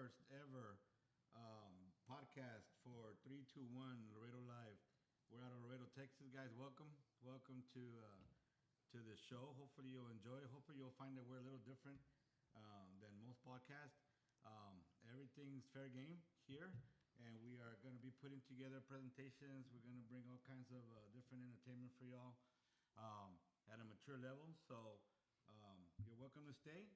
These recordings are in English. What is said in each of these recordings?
first ever podcast for 321 Laredo Live. We're out of Laredo, Texas, guys. Welcome to the show. Hopefully you'll enjoy it. Hopefully you'll find that we're a little different than most podcasts. Everything's fair game here, and we are going to be putting together presentations. We're going to bring all kinds of different entertainment for y'all at a mature level. So you're welcome to stay.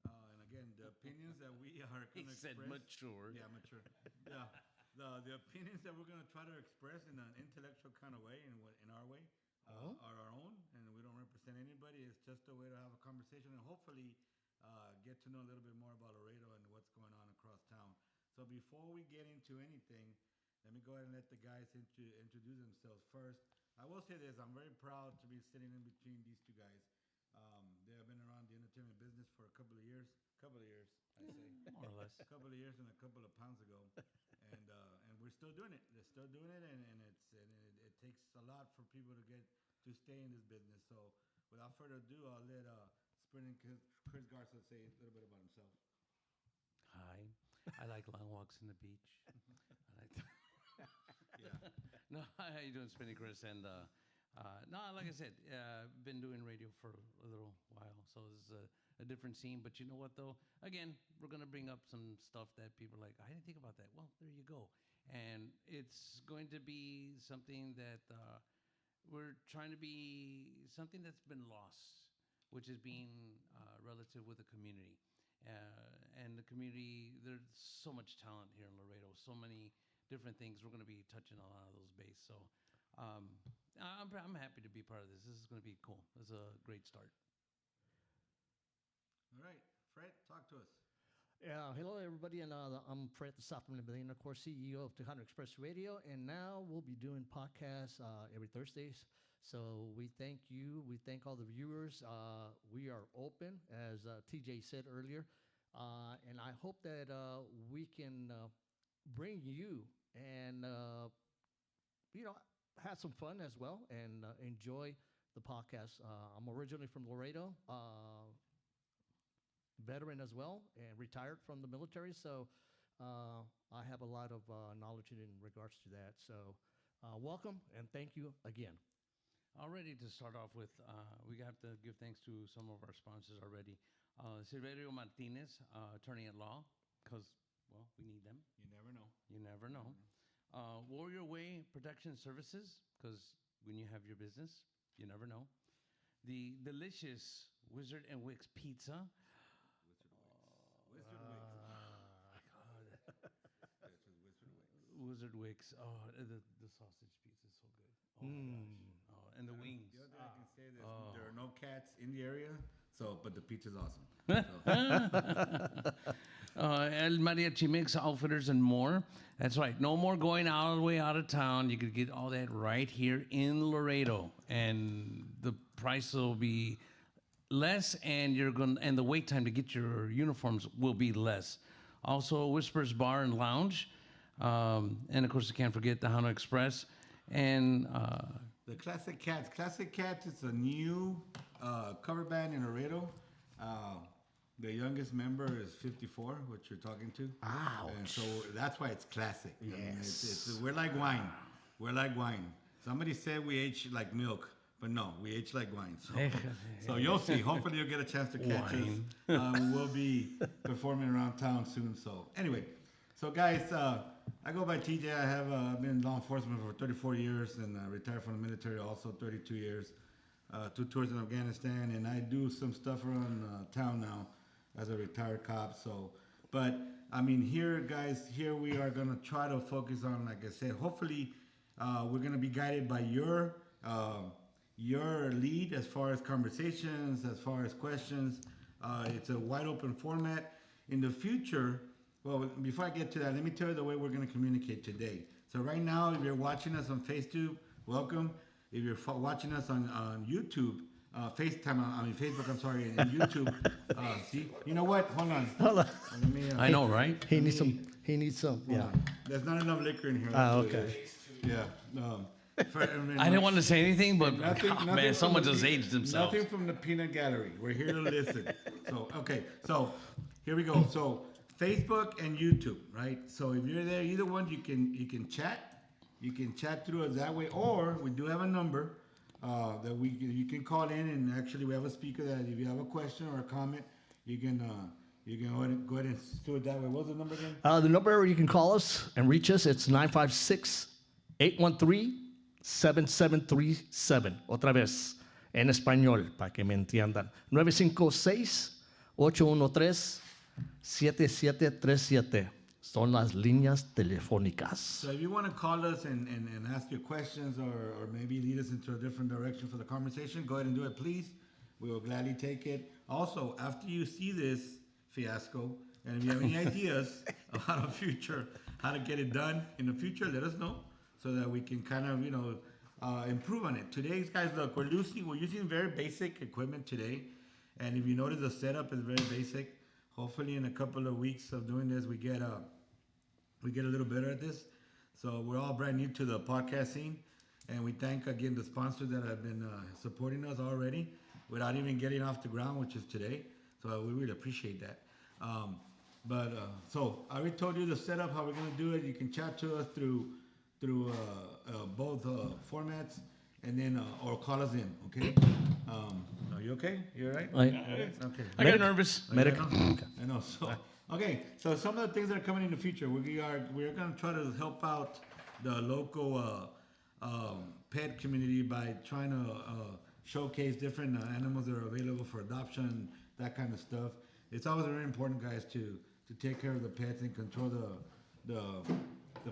And again, the opinions that we are going to express. He said mature. Yeah, mature. Yeah, the opinions that we're going to try to express in an intellectual kind of way, in our way, are our own, and we don't represent anybody. It's just a way to have a conversation and hopefully get to know a little bit more about Laredo and what's going on across town. So before we get into anything, let me go ahead and let the guys introduce themselves first. I will say this: I'm very proud to be sitting in between these two guys. They have been around the entertainment business for a couple of years, I say. More or less. A couple of years and a couple of pounds ago. And we're still doing it. They're still doing it, and it takes a lot for people to stay in this business. So without further ado, I'll let Sprint and Chris Garza say a little bit about himself. Hi. I like long walks on the beach. I like Yeah. No, how you doing, Spinny Chris? And no, like I said, been doing radio for a little while, so it's a different scene. But you know what, though? Again, we're going to bring up some stuff that people are like, I didn't think about that. Well, there you go. And it's going to be something that we're trying to be something that's been lost, which is being relative with the community. And the community, there's so much talent here in Laredo, so many different things. We're going to be touching a lot of those bases. So I'm happy to be part of this. This is going to be cool. This is a great start. All right, Fred, talk to us. Yeah, hello everybody, and I'm Fred, the Southland Million, of course, CEO of Tejano Express Radio, and now we'll be doing podcasts every Thursdays. So we thank you. We thank all the viewers. We are open, as TJ said earlier, and I hope that we can bring you and have some fun as well and enjoy the podcast. I'm originally from Laredo. Veteran as well, and retired from the military, so I have a lot of knowledge in regards to that. So welcome, and thank you again. Already to start off with, we have to give thanks to some of our sponsors already. Silverio Martinez, attorney at law, because, well, we need them. You never know. You never know. Warrior Way Protection Services, because when you have your business, you never know. The delicious Wizard and Wicks Pizza. Wizard Wicks. God. That's just Wizard Wicks. Wizard Wicks. Oh, the sausage pizza is so good. Oh my gosh. Oh, and the wings. The other thing I can say is there are no cats in the area, but the pizza's awesome. El Mariachi Mix Outfitters and more. That's right. No more going all the way out of town. You could get all that right here in Laredo, and the price will be less, and and the wait time to get your uniforms will be less. Also, Whispers Bar and Lounge, and of course, I can't forget the Tejano Express and the Classic Cats. Classic Cats is a new cover band in Laredo. The youngest member is 54, which you're talking to. Ouch. And so that's why it's classic. Yes. I mean, we're like wine. We're like wine. Somebody said we age like milk. But no, we age like wine. So you'll see. Hopefully you'll get a chance to catch us. We'll be performing around town soon. So anyway, guys, I go by TJ. I have been in law enforcement for 34 years and retired from the military also 32 years. 2 tours in Afghanistan, and I do some stuff around town now as a retired cop. But I mean, here we are going to try to focus on, like I said, hopefully we're going to be guided by your lead as far as conversations, as far as questions. It's a wide open format. In the future, well, before I get to that, let me tell you the way we're going to communicate today. So right now, if you're watching us on Facebook, welcome. If you're watching us on YouTube, Facebook, I'm sorry, and YouTube, see, you know what? Hold on. Let me, I know, right? He needs some. Yeah. On. There's not enough liquor in here. Okay. Yeah. I didn't want to say anything, but man, someone just aged themselves. Nothing from the peanut gallery. We're here to listen. So here we go. So Facebook and YouTube, right? So if you're there, either one, you can chat. You can chat through us that way, or we do have a number that you can call in, and actually we have a speaker that if you have a question or a comment, you can go ahead and do it that way. What's the number again? The number you can call us and reach us, it's 956-813-7737. Otra vez, en español, para que me entiendan. 956-813-7737. Son las líneas telefónicas. So if you want to call us and ask your questions or maybe lead us into a different direction for the conversation, go ahead and do it, please. We will gladly take it. Also, after you see this fiasco, and if you have any ideas about how to get it done in the future, let us know so that we can kind of, improve on it. Today, guys, look, we're using very basic equipment today. And if you notice, the setup is very basic. Hopefully, in a couple of weeks of doing this, we get a little better at this. So we're all brand new to the podcast scene, and we thank again the sponsors that have been supporting us already without even getting off the ground, which is today. So we really appreciate that. So I already told you the setup, how we're gonna do it. You can chat to us through both formats, and then or call us in. Okay. Are you okay? You all right? Okay. I get nervous. Medic. I know. So, okay. So some of the things that are coming in the future, we're going to try to help out the local pet community by trying to showcase different animals that are available for adoption, that kind of stuff. It's always very important, guys, to take care of the pets and control the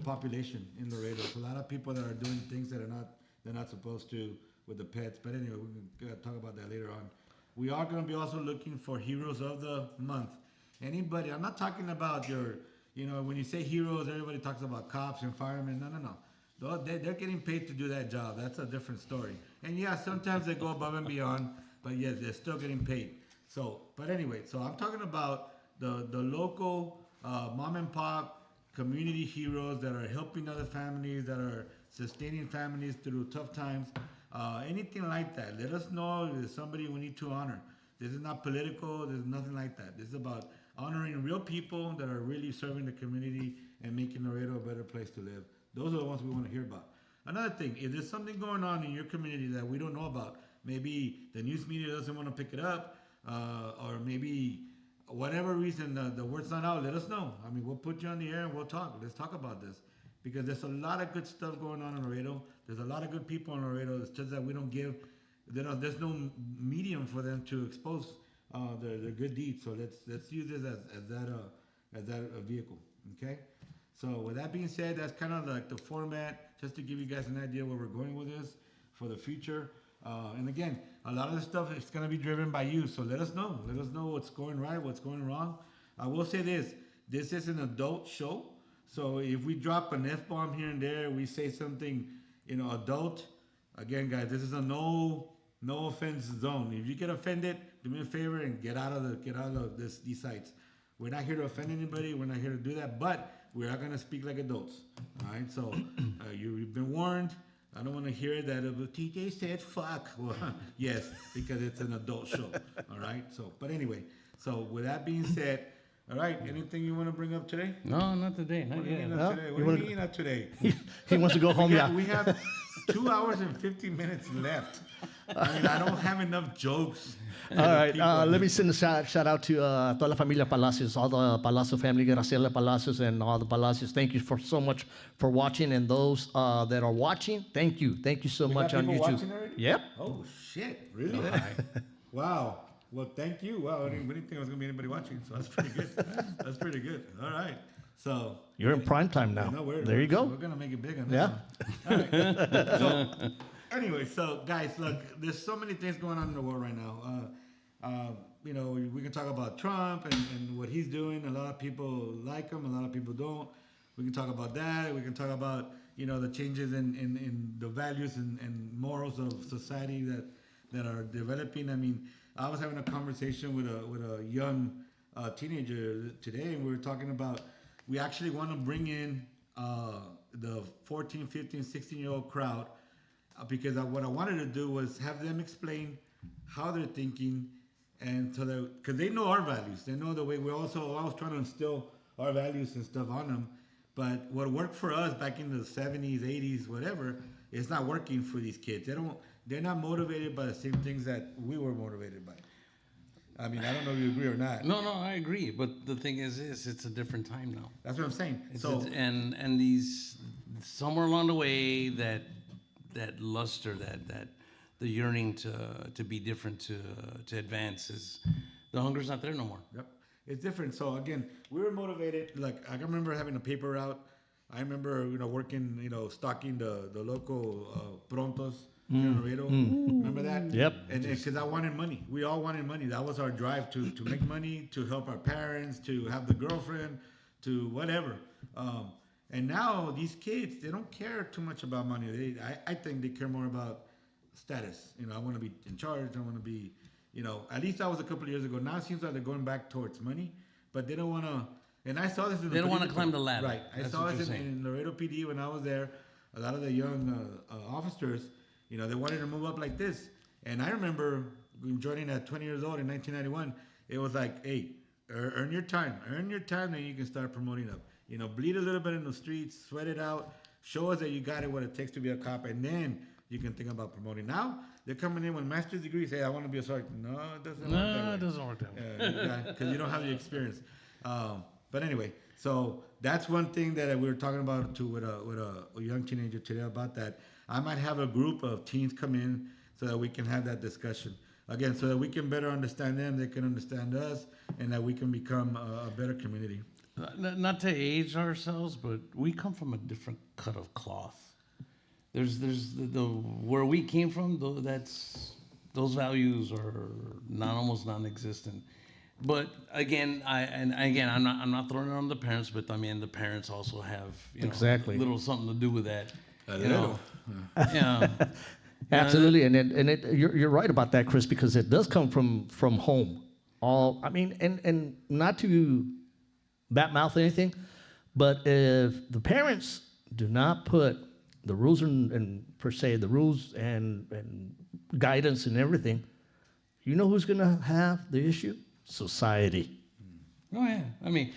population in Laredo. There's a lot of people that are doing things that they're not supposed to with the pets. But anyway, we can talk about that later on. We are going to be also looking for heroes of the month. Anybody, I'm not talking about when you say heroes, everybody talks about cops and firemen. No. They're getting paid to do that job. That's a different story. And yeah, sometimes they go above and beyond, but yes, they're still getting paid. So, but anyway, so I'm talking about the local mom and pop community heroes that are helping other families, that are sustaining families through tough times. Anything like that, let us know if there's somebody we need to honor. This is not political. There's nothing like that. This is about honoring real people that are really serving the community and making Laredo a better place to live. Those are the ones we want to hear about. Another thing, if there's something going on in your community that we don't know about, maybe the news media doesn't want to pick it up, or maybe whatever reason the word's not out, let us know. I mean, we'll put you on the air and we'll talk. Let's talk about this. Because there's a lot of good stuff going on in Laredo. There's a lot of good people in Laredo. It's just that we don't give, there's no medium for them to expose their good deeds. So let's use this as that vehicle. Okay. So with that being said, that's kind of like the format, just to give you guys an idea where we're going with this for the future. And again, a lot of this stuff is going to be driven by you. So let us know. Let us know what's going right, what's going wrong. I will say this. This is an adult show. So if we drop an F-bomb here and there, we say something, adult. Again, guys, this is a no offense zone. If you get offended, do me a favor and get out of these sites. We're not here to offend anybody. We're not here to do that. But we are going to speak like adults. All right. So you've been warned. I don't want to hear that TJ said fuck. Well, yes, because it's an adult show. All right. So, but anyway. So with that being said. All right. Anything you want to bring up today? No, not today. Not yet. What do you mean not today? He wants to go home. We have 2 hours and 50 minutes left. I mean, I don't have enough jokes. All right. Let me send a shout out to toda la familia Palacios, all the Palacio family, Graciela Palacios, and all the Palacios. Thank you so much for watching, and those that are watching, thank you so much on YouTube. Watching already? Yep. Oh shit! Really? Wow. Well, thank you. Wow, I didn't think there was going to be anybody watching, so that's pretty good. That's pretty good. All right. So you're in prime time now. There you go. We're going to make it big on this one. All right. So, anyway, guys, look, there's so many things going on in the world right now. We can talk about Trump and what he's doing. A lot of people like him. A lot of people don't. We can talk about that. We can talk about, the changes in the values and morals of society that are developing. I mean, I was having a conversation with a young teenager today, and we were talking about we actually want to bring in the 14, 15, 16-year-old crowd because what I wanted to do was have them explain how they're thinking, and so because they know our values, they know the way. I was trying to instill our values and stuff on them. But what worked for us back in the 70s, 80s, whatever, it's not working for these kids. They're not motivated by the same things that we were motivated by. I mean, I don't know if you agree or not. No, I agree. But the thing is, it's a different time now. That's what I'm saying. And these somewhere along the way that luster, that the yearning to be different, to advance is the hunger's not there no more. Yep. It's different. So again, we were motivated. Like I can remember having a paper route. I remember working, stocking the local prontos in Laredo. Remember that? Yep. And because I wanted money. We all wanted money. That was our drive to make money, to help our parents, to have the girlfriend, to whatever. And now these kids, they don't care too much about money. I think they care more about status. I want to be in charge. I want to be, at least that was a couple of years ago. Now it seems like they're going back towards money, but they don't want to. And I saw this. They don't want to climb the ladder. Right. I saw this in Laredo PD when I was there. A lot of the young officers, they wanted to move up like this. And I remember joining at 20 years old in 1991. It was like, hey, earn your time. Earn your time, then you can start promoting up. Bleed a little bit in the streets, sweat it out, show us that you got it, what it takes to be a cop, and then you can think about promoting. Now, they're coming in with master's degrees, say, I want to be a sergeant. No, it doesn't work that way. No, it doesn't work that way. Because you don't have the experience. But anyway, so that's one thing that we were talking about too with a young teenager today about that. I might have a group of teens come in so that we can have that discussion. Again, so that we can better understand them, they can understand us, and that we can become a better community. Not to age ourselves, but we come from a different cut of cloth. There's the where we came from. Those values are almost non-existent. But again, I'm not throwing it on the parents, but I mean the parents also have Exactly. a little something to do with that. A little. Yeah. Absolutely, and you're right about that, Chris, because it does come from home. And not to badmouth anything, but if the parents do not put the rules and per se the rules and guidance and everything, who's going to have the issue? Society. Oh yeah. I mean,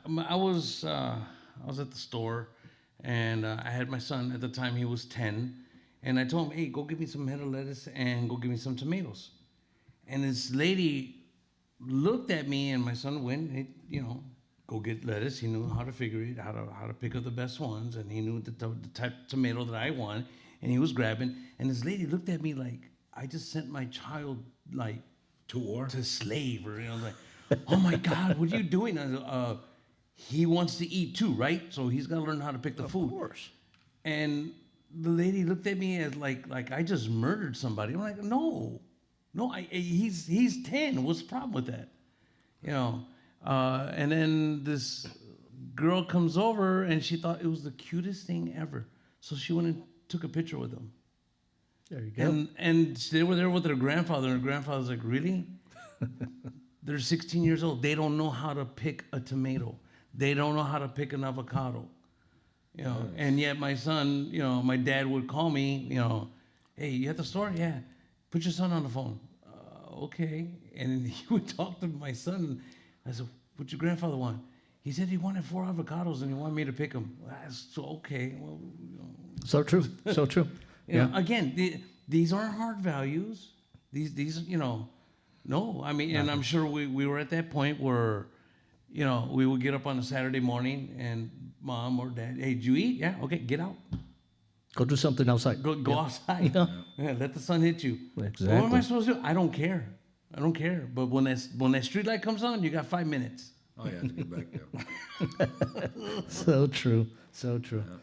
I was at the store, and I had my son at the time. He was 10, and I told him, "Hey, go get me some head of lettuce and go get me some tomatoes." And this lady looked at me, and my son went, go get lettuce. He knew how to figure it, how to pick up the best ones, and he knew the type of tomato that I want, and he was grabbing. And this lady looked at me like I just sent my child like To war? to slave, or like, oh my God, what are you doing? I said, he wants to eat too, right? So he's got to learn how to pick the food. Of course. And the lady looked at me as like I just murdered somebody. I'm like, no, he's 10. What's the problem with that? And then this girl comes over, and she thought it was the cutest thing ever. So she went and took a picture with him. There you go. And they were there with their grandfather, and her grandfather's like, really? They're 16 years old. They don't know how to pick a tomato. They don't know how to pick an avocado. And yet my son, my dad would call me, hey, you at the store? Yeah. Put your son on the phone. Okay. And he would talk to my son. I said, what'd your grandfather want? He said he wanted 4 avocados and he wanted me to pick them. That's so okay. Well, So true. So true. Again, these aren't hard values. These no. I mean, and I'm sure we were at that point where, we would get up on a Saturday morning and mom or dad, hey, did you eat? Yeah, okay, get out. Go do something outside. Go outside. Yeah, let the sun hit you. Exactly. What am I supposed to do? I don't care. But when that street light comes on, you got 5 minutes. Oh, yeah, to get back there. So true. So true. Yeah.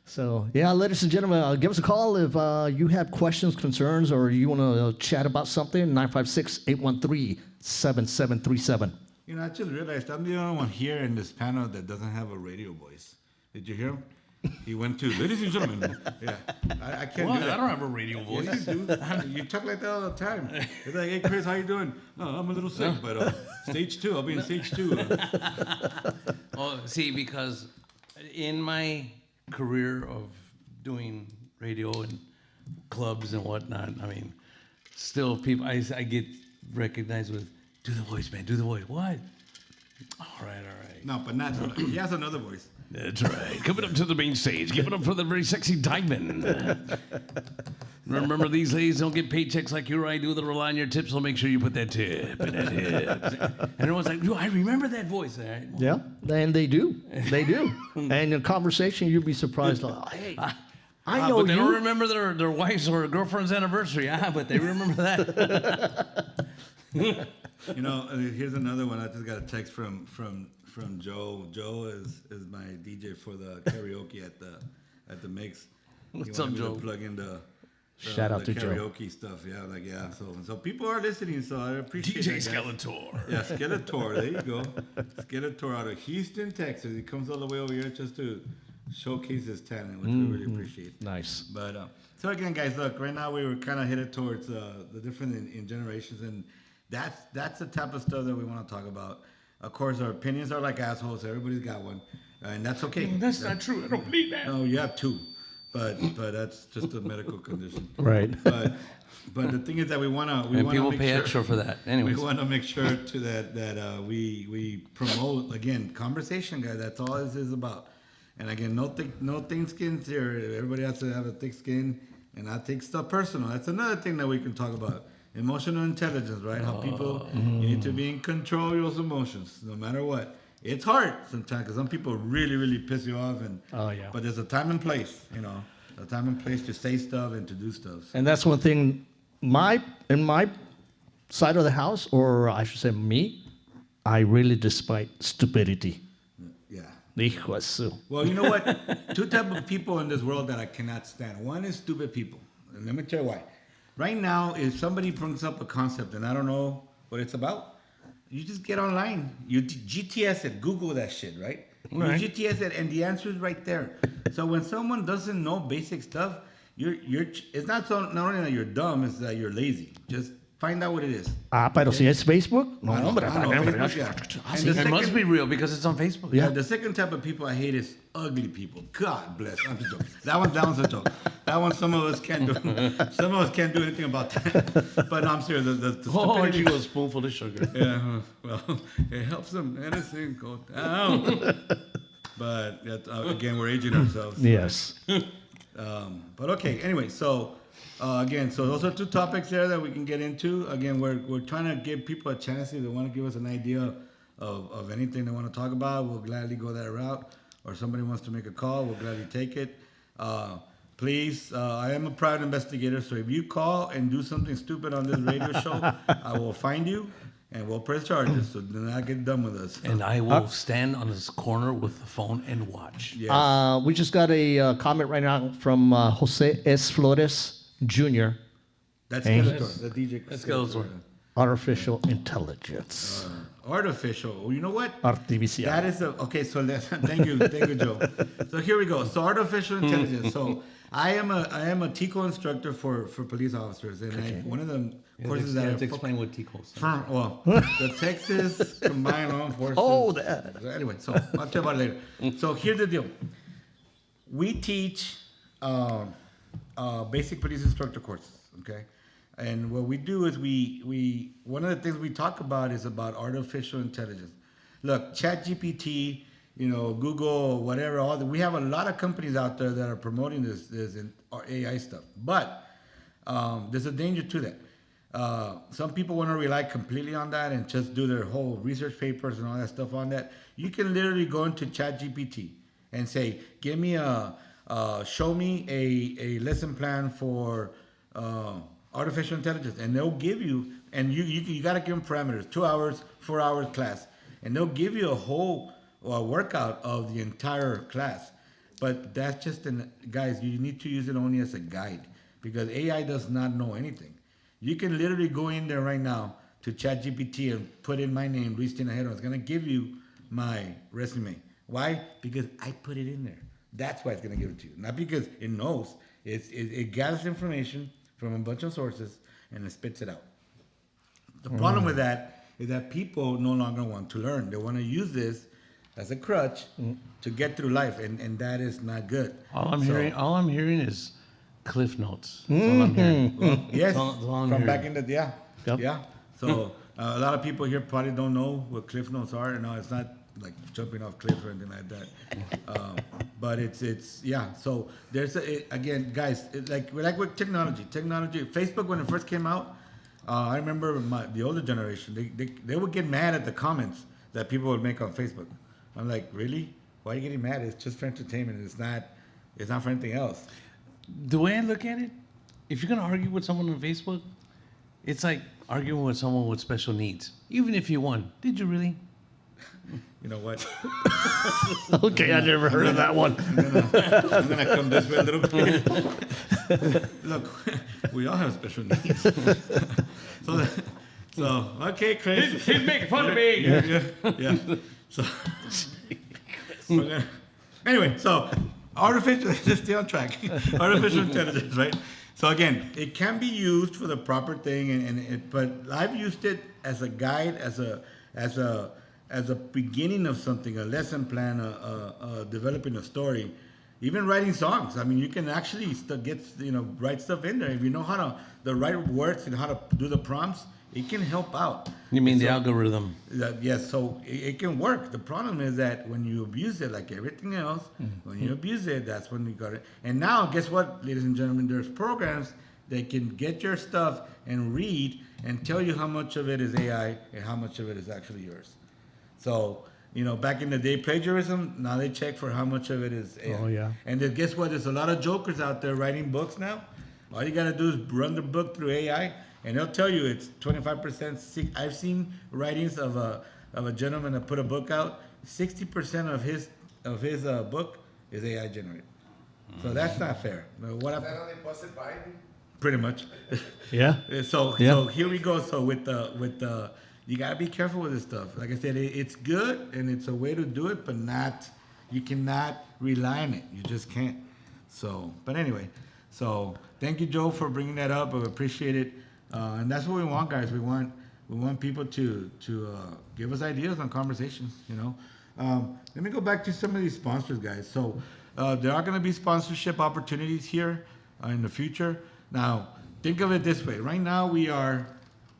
So, ladies and gentlemen, give us a call if you have questions, concerns, or you want to chat about something, 956-813-7737. I just realized I'm the only one here in this panel that doesn't have a radio voice. Did you hear him? He went to, ladies and gentlemen. Yeah, I can't do that. I don't have a radio voice. Yes, you do. You talk like that all the time. It's like, hey, Chris, how you doing? No, I'm a little sick, but stage 2. I'll be in stage 2. Oh, see, because in my career of doing radio and clubs and whatnot, I mean, still people, I get recognized with, do the voice, man, do the voice. What? All right. No, but not. He has another voice. That's right. Coming up to the main stage. Give it up for the very sexy Diamond. Remember, these ladies don't get paychecks like you or I do that rely on your tips, so make sure you put that tip in that hip. And everyone's like, I remember that voice. All right, well, Yeah, and they do. They do. And in conversation, you'd be surprised. Like, hey, I know but they don't you. remember their wife's or girlfriend's anniversary. But they remember that. You know, here's another one. I just got a text from Joe. Joe is my DJ for the karaoke at the mix. What's He up, wanted me to Joe? plug in the Shout out the to Joe. karaoke stuff. Yeah. So people are listening. So I appreciate DJ that, guys. Skeletor. Yeah, Skeletor. There you go. Skeletor out of Houston, Texas. He comes all the way over here just to showcase his talent, which we really appreciate. Nice. But so again, guys, look. Right now, we were kind of headed towards the different in generations, and that's the type of stuff that we want to talk about. Of course, our opinions are like assholes. Everybody's got one, and that's okay. No, that's not true. I don't believe that. No, you have two, but that's just a medical condition. Right. But the thing is that we want to And people make pay sure, extra for that. Anyways. we want to make sure to that we promote again conversation, guys. That's all this is about. And again, no thin skins here. Everybody has to have a thick skin and not take stuff personal. That's another thing that we can talk about. Emotional intelligence, right? How people you need to be in control of your emotions, no matter what. It's hard sometimes because some people really, really piss you off, and but there's a time and place, a time and place to say stuff and to do stuff. And that's one thing. In my side of the house, or I should say me, I really despise stupidity. Yeah. Hijo de su. Well, you know what? Two type of people in this world that I cannot stand. One is stupid people, and let me tell you why. Right now, if somebody brings up a concept and I don't know what it's about, you just get online. You GTS it, Google that shit, right? Right. You GTS it, and the answer is right there. So when someone doesn't know basic stuff, it's not only that you're dumb, it's that you're lazy. Just find out what it is. Pero si es Facebook, no, I know, hombre. I know, Facebook, yeah. And the It second- must be real because it's on Facebook. Yeah. The second type of people I hate is ugly people. God bless. I'm just joking. That one's a joke. That one some of us can't do. Some of us can't do anything about that. But no, I'm serious. The stupidity. you go a spoonful of sugar. Yeah. Well, it helps them medicine go down. But again, we're aging ourselves. Yes. But okay. Anyway, so again, so those are two topics there that we can get into. Again, we're trying to give people a chance if they want to give us an idea of anything they want to talk about. We'll gladly go that route. Or somebody wants to make a call, we'll gladly take it. Please, I am a private investigator, so if you call and do something stupid on this radio show, I will find you and we'll press charges. So do not get done with us. And I will stand on this corner with the phone and watch. Yes. We just got a comment right now from Jose S. Flores Jr., That's Hey. Skeletor, the DJ. That's Skeletor. Artificial Intelligence. Artificial. Well, you know what? Artificial. That is okay. So thank you, Joe. So here we go. So artificial intelligence. So I am a TICO instructor for police officers, and one of the courses that I explain what TCOs. Well, the Texas Combined Law Enforcement. Oh, that. Anyway, so I'll tell you about it later. So here's the deal. We teach basic police instructor courses, okay? And what we do is we one of the things we talk about is about artificial intelligence. Look, ChatGPT, Google, whatever, we have a lot of companies out there that are promoting this AI stuff. But there's a danger to that. Some people want to rely completely on that and just do their whole research papers and all that stuff on that. You can literally go into ChatGPT and say, give me show me a lesson plan for artificial intelligence, and they'll give you, and you got to give them parameters, 2 hours, 4 hours class, and they'll give you a whole workout of the entire class. But that's just guys, you need to use it only as a guide, because AI does not know anything. You can literally go in there right now to ChatGPT and put in my name, Luis Tinajero. It's going to give you my resume. Why? Because I put it in there. That's why it's going to give it to you. Not because it knows. It gathers information from a bunch of sources and it spits it out. The problem with that is that people no longer want to learn. They want to use this as a crutch to get through life, and that is not good. All I'm hearing is Cliff Notes. That's all I'm hearing. Yes, That's all I'm from hearing. back in the Yep. yeah. So A lot of people here probably don't know what cliff notes are. No, it's not like jumping off cliffs or anything like that. But it's yeah. So there's again, guys, like with technology. Facebook when it first came out, I remember the older generation. They would get mad at the comments that people would make on Facebook. I'm like, really? Why are you getting mad? It's just for entertainment. It's not for anything else. The way I look at it, if you're gonna argue with someone on Facebook, it's like arguing with someone with special needs. Even if you won, did you really? You know what? Okay, I never heard of that one. I'm gonna come this way a little bit. Look, we all have special needs. so okay, Chris. He's making fun of me. Yeah. So, anyway, so artificial. Just stay on track. Artificial intelligence, right? So again, it can be used for the proper thing, but I've used it as a guide, as a beginning of something, a lesson plan, developing a story, even writing songs. I mean, you can actually write stuff in there if you know the right words and how to do the prompts. It can help out. You mean the algorithm? Yes, so it can work. The problem is that when you abuse it, like everything else, when you abuse it, that's when you got it. And now, guess what, ladies and gentlemen? There's programs that can get your stuff and read and tell you how much of it is AI and how much of it is actually yours. So, back in the day, plagiarism, now they check for how much of it is AI. Oh, yeah. And then guess what? There's a lot of jokers out there writing books now. All you got to do is run the book through AI, and they'll tell you it's 25%. I've seen writings of a gentleman that put a book out. 60% of his book is AI generated. So that's not fair. What Is that how they busted Biden? Pretty much. Yeah. So here we go. So with the you gotta be careful with this stuff. Like I said, it's good and it's a way to do it, but you cannot rely on it. You just can't. So, but anyway, so thank you, Joe, for bringing that up. I appreciate it. And that's what we want, guys. We want people to give us ideas on conversations. Let me go back to some of these sponsors, guys. So there are going to be sponsorship opportunities here in the future. Now, think of it this way. Right now, we are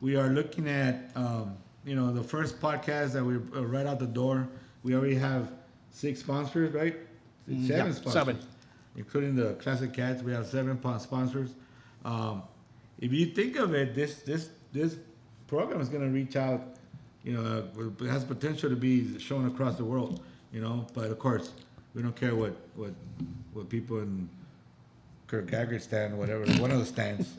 looking at the first podcast that we right out the door. We already have 6 sponsors, right? 7 sponsors. 7. Including the Classic Cats, we have 7 sponsors. If you think of it, this program is going to reach out. It has potential to be shown across the world. But of course, we don't care what people in Kirk Gagger stand, whatever, one of the stands,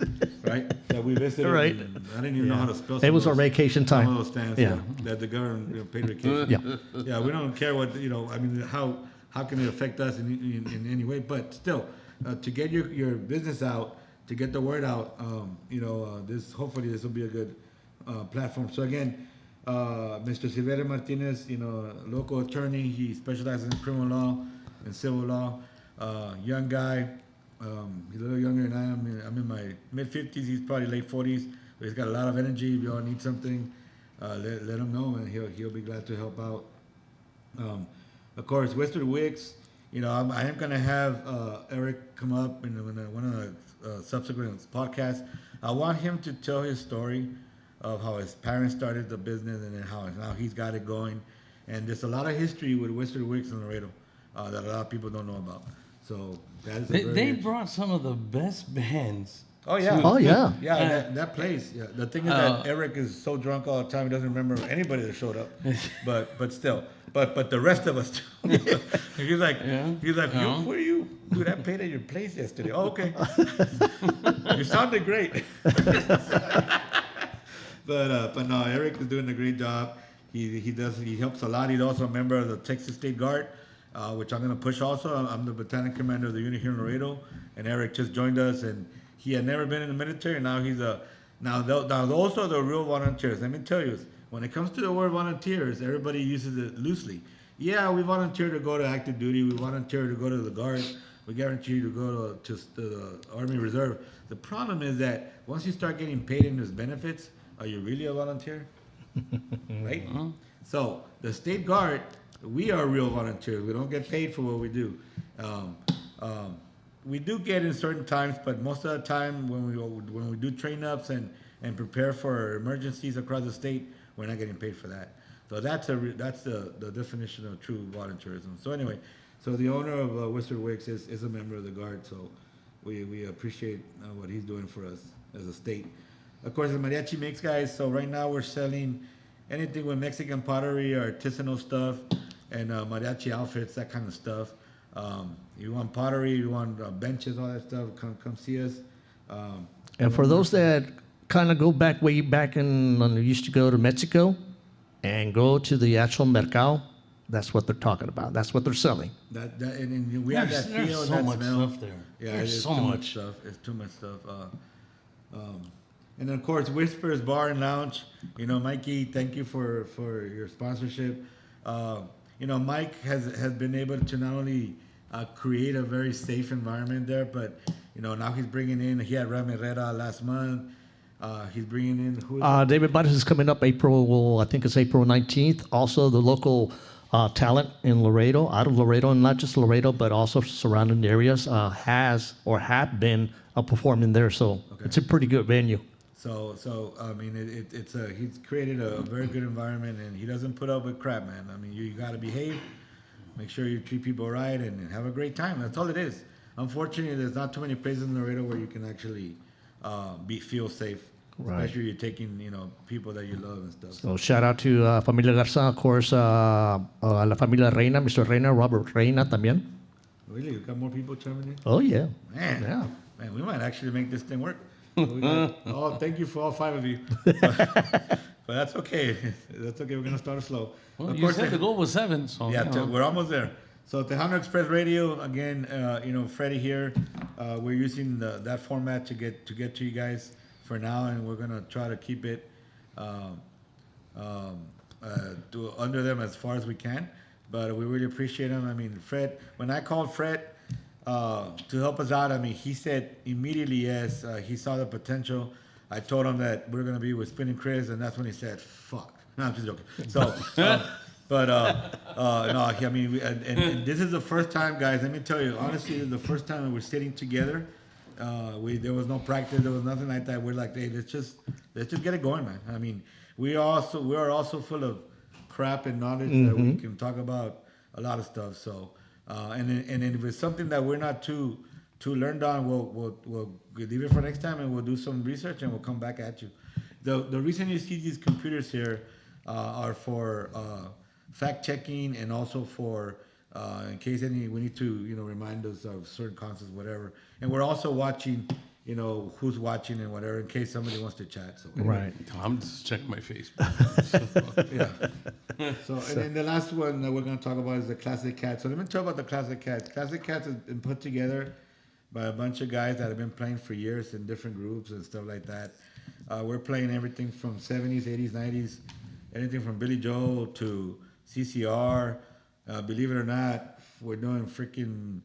right? That we visited. Right. I didn't even know how to spell. It was our vacation time. One of those stands, Yeah. that the government paid vacation. Yeah. Yeah, we don't care what I mean, how can it affect us in any way? But still, to get your business out, to get the word out, hopefully this will be a good platform. So again, Mr. Silverio Martinez, local attorney. He specializes in criminal law and civil law. Young guy. He's a little younger than I am. I'm in my mid-50s. He's probably late 40s. But he's got a lot of energy. If you all need something, let him know, and he'll be glad to help out. Of course, Western Wicks. I am going to have Eric come up in one of the subsequent podcasts. I want him to tell his story of how his parents started the business and then how now he's got it going. And there's a lot of history with Western Wicks and Laredo that a lot of people don't know about. So that is They brought some of the best bands. Oh yeah. Oh, yeah. Yeah, that place. Yeah. The thing is that Eric is so drunk all the time he doesn't remember anybody that showed up. But still. But the rest of us do. he's like, where you? Dude, I paid at your place yesterday. Oh, okay. You sounded great. But no, Eric is doing a great job. He helps a lot. He's also a member of the Texas State Guard, which I'm going to push also. I'm the battalion commander of the unit here in Laredo, and Eric just joined us, and he had never been in the military, and now he's now those are the real volunteers. Let me tell you, when it comes to the word volunteers, everybody uses it loosely. Yeah, we volunteer to go to active duty. We volunteer to go to the Guard. We guarantee you to go to the Army Reserve. The problem is that once you start getting paid in those benefits, are you really a volunteer? Right? So the State Guard, we are real volunteers. We don't get paid for what we do. We do get in certain times, but most of the time when we do train ups and and prepare for emergencies across the state, we're not getting paid for that. So that's the definition of true volunteerism. So anyway, so the owner of Whistler Wicks is a member of the Guard, so we appreciate what he's doing for us as a state. Of course, the mariachi mix, guys. So right now we're selling anything with Mexican pottery, artisanal stuff, and mariachi outfits, that kind of stuff. You want pottery, you want benches, all that stuff, come see us. And for those that kind of go back way back when they used to go to Mexico and go to the actual mercado, that's what they're talking about. That's what they're selling. And we have that feel, There's so that much smell. stuff there. Yeah, There's it's so too much stuff. It's too much stuff. And then of course, Whispers Bar and Lounge. You know, Mikey, thank you for your sponsorship. You know, Mike has been able to not only create a very safe environment there, but you know, now he's bringing in. He had Ram Herrera last month. He's bringing in who is David Butters is coming up April, I think it's April 19th. Also, the local talent in Laredo, out of Laredo, and not just Laredo, but also surrounding areas, has or have been performing there. So it's a pretty good venue. So I mean, he's created a very good environment, and he doesn't put up with crap, man. I mean, you got to behave, make sure you treat people right, and have a great time. That's all it is. Unfortunately, there's not too many places in Laredo where you can actually feel safe, Right. especially you're taking people that you love and stuff. So shout out to Familia Garza, of course, la familia Reina, Mr. Reina, Robert Reina también. Really, you got more people chiming in? Oh, yeah. Man, Yeah. man, we might actually make this thing work. Thank you for all 5 of you. But that's okay. That's okay. We're gonna start it slow. Well, Of you course, said the goal was 7, so yeah, you know. we're almost there. So Tejano Express Radio again. Freddie here. We're using that format to get to you guys for now, and we're gonna try to keep it under them as far as we can. But we really appreciate him. I mean, Fred. When I called Fred to help us out, I mean, he said immediately yes. He saw the potential. I told him that we're gonna be with Spinning Chris, and that's when he said, "Fuck." No, I'm just joking. So, but no, I mean, and this is the first time, guys. Let me tell you, honestly, this is the first time that we're sitting together. There was no practice, there was nothing like that. We're like, hey, let's just get it going, man. I mean, we are also full of crap and knowledge that we can talk about a lot of stuff. So, and if it's something that we're not too learned on, we'll leave it for next time, and we'll do some research, and we'll come back at you. The reason you see these computers here are for fact checking, and also for in case we need to remind us of certain concepts, whatever. And we're also watching, who's watching and whatever, in case somebody wants to chat. So anyway. Right. I'm just checking my face. Yeah. So and then the last one that we're going to talk about is the Classic Cat. So let me talk about the Classic Cats. Classic Cats has been put together by a bunch of guys that have been playing for years in different groups and stuff like that. We're playing everything from 70s, 80s, 90s, anything from Billy Joel to CCR. Believe it or not, we're doing freaking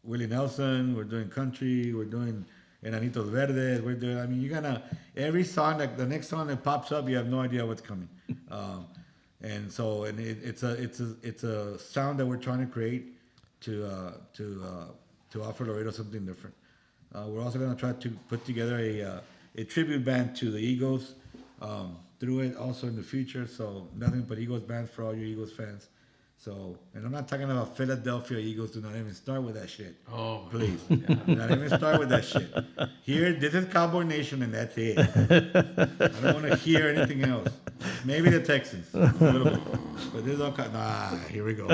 Willie Nelson. We're doing country. We're doing Enanitos Verdes. We're doing. I mean, you're gonna every song the next song that pops up, you have no idea what's coming. It's a sound that we're trying to create to offer Laredo something different. We're also gonna try to put together a tribute band to the Eagles through it also in the future. So nothing but Eagles band for all you Eagles fans. So, and I'm not talking about Philadelphia Eagles. Do not even start with that shit. Oh, please. Do not even start with that shit. Here, this is Cowboy Nation, and that's it. I don't want to hear anything else. Maybe the Texans, a little bit. But this is all here we go.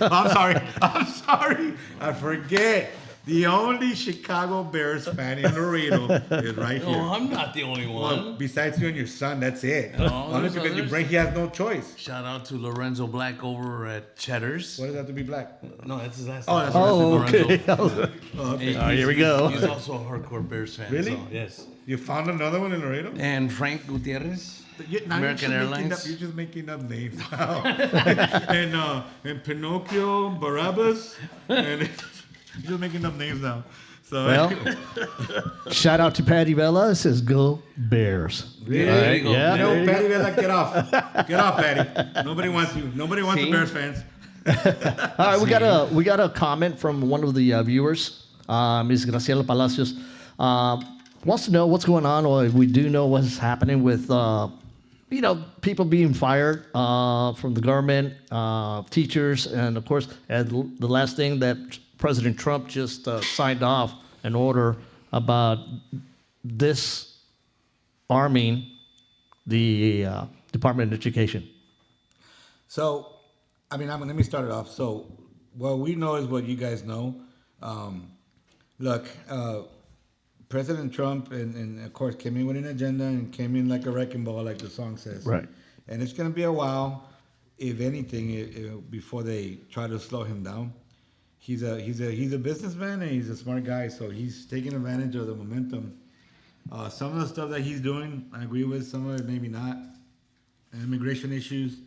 I'm sorry. I forget. The only Chicago Bears fan in Laredo is right here. No, I'm not the only one. Well, besides you and your son, that's it. No, Only there's because others. he has no choice. Shout out to Lorenzo Black over at Cheddar's. Why does it have to be black? No, that's his last Oh, name. that's his last name. okay. Okay. Hey, Here we go. He's also a hardcore Bears fan. Really? So, yes. You found another one in Laredo? And Frank Gutierrez. Now American Airlines. You're just making up names now. and Pinocchio, Barabbas, and you're just making up names now. So Well, shout out to Patty Vela. It says, go Bears. Really? There you go. Yeah. You know, there you Patty, Vela, get off. Get off, Patty. Nobody wants you. Nobody wants See? the Bears fans. All right, we got a comment from one of the viewers, Ms. Graciela Palacios. wants to know what's going on, or we do know what's happening with, people being fired from the government, teachers, and of course, the last thing that President Trump just signed off an order about disarming the Department of Education. So, I mean, let me start it off. So, what we know is what you guys know. Look, President Trump, and of course, came in with an agenda and came in like a wrecking ball, like the song says. Right. And it's going to be a while, if anything, before they try to slow him down. He's a businessman and he's a smart guy, so he's taking advantage of the momentum. Some of the stuff that he's doing, I agree with. Some of it, maybe not. Immigration issues.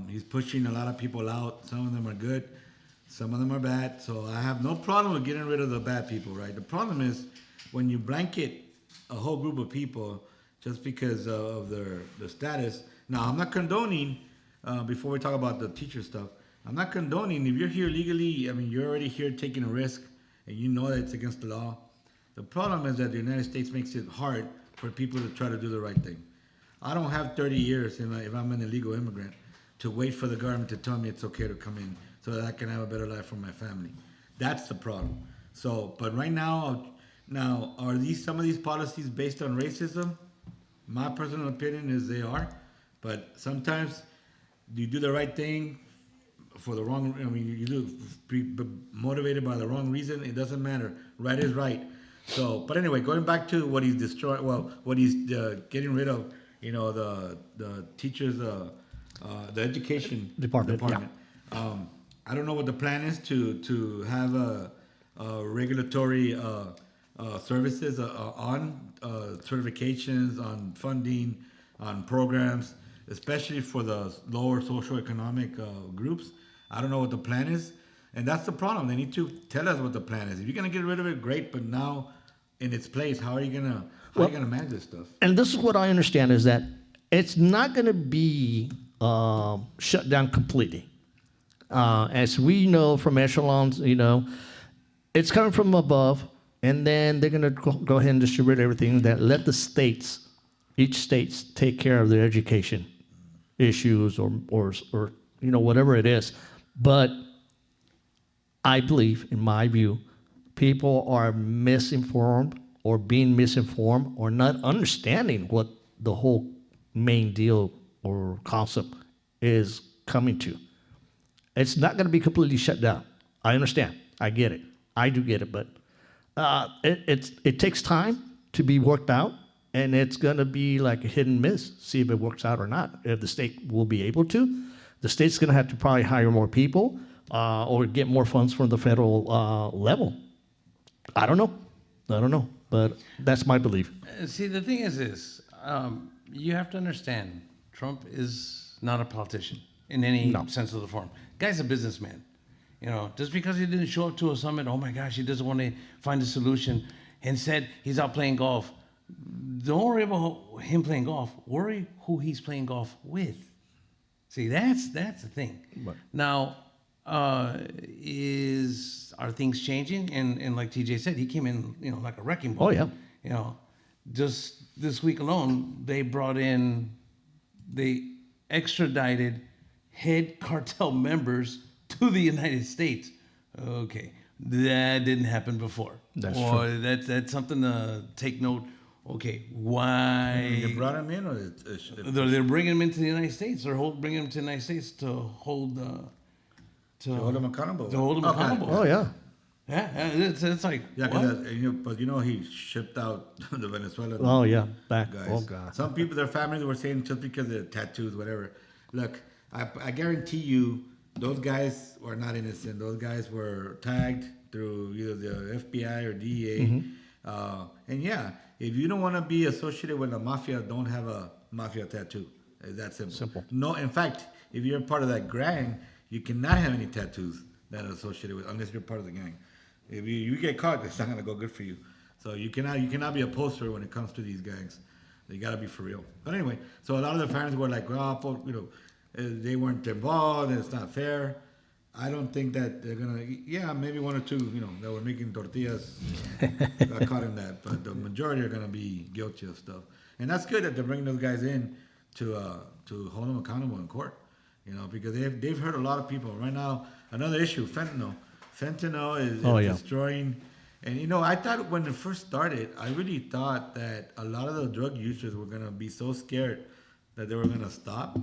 He's pushing a lot of people out. Some of them are good. Some of them are bad. So I have no problem with getting rid of the bad people, right? The problem is when you blanket a whole group of people just because of their status. Now, I'm not condoning, before we talk about the teacher stuff, I'm not condoning, if you're here legally, I mean, you're already here taking a risk and you know that it's against the law. The problem is that the United States makes it hard for people to try to do the right thing. I don't have 30 years if I'm an illegal immigrant to wait for the government to tell me it's okay to come in so that I can have a better life for my family. That's the problem. So, but right now, are some of these policies based on racism? My personal opinion is they are, but sometimes you do the right thing for the wrong. I mean, you do motivated by the wrong reason. It doesn't matter. Right is right. So, but anyway, going back to what he's destroying. Well, what he's getting rid of. The teachers, the education Department. Yeah. I don't know what the plan is to have a regulatory services on certifications, on funding, on programs, especially for the lower socioeconomic groups. I don't know what the plan is, and that's the problem. They need to tell us what the plan is. If you're gonna get rid of it, great. But now, in its place, how are you gonna manage this stuff? And this is what I understand is that it's not going to be shut down completely. As we know from echelons, it's coming from above, and then they're going to go ahead and distribute everything. That let the states, each states, take care of their education issues or whatever it is. But I believe, in my view, people are misinformed or being misinformed or not understanding what the whole main deal or concept is coming to. It's not going to be completely shut down. I understand. I get it. I do get it. But it takes time to be worked out, and it's going to be like a hit and miss, see if it works out or not. If the state will be able to. The state's going to have to probably hire more people or get more funds from the federal level. I don't know. But that's my belief. See, the thing is this, you have to understand, Trump is not a politician in any sense of the form. Guy's a businessman. Just because he didn't show up to a summit, oh my gosh, he doesn't want to find a solution. Instead, he's out playing golf. Don't worry about him playing golf. Worry who he's playing golf with. See, that's the thing. Right. Now, are things changing? And like TJ said, he came in, like a wrecking ball. Oh, yeah. Just this week alone, they extradited head cartel members to the United States. Okay, that didn't happen before. That's true. That's something to take note. Okay, why? They brought him in, or they're bringing him into the United States. They're bringing him to the United States to hold him accountable. To hold him accountable. Oh, yeah. Yeah, it's like, what? But he shipped out the Venezuelan. Oh, yeah, back. Guys. Oh, God. Some people, their families were saying just because of the tattoos, whatever. Look, I guarantee you, those guys were not innocent. Those guys were tagged through either the FBI or DEA. Mm-hmm. And yeah, if you don't want to be associated with the mafia, don't have a mafia tattoo. It's that simple. No, in fact, if you're part of that gang, you cannot have any tattoos that are associated with, unless you're part of the gang. If you get caught, it's not gonna go good for you. So you cannot be a poster when it comes to these gangs. You gotta be for real. But anyway, so a lot of the fans were like, they weren't involved, and it's not fair. I don't think that they're gonna. Yeah, maybe one or two, that were making tortillas got caught in that, but the majority are gonna be guilty of stuff. And that's good that they're bringing those guys in to hold them accountable in court, because they've hurt a lot of people. Right now, another issue, fentanyl. Fentanyl is destroying. And I thought when it first started, I really thought that a lot of the drug users were gonna be so scared that they were gonna stop.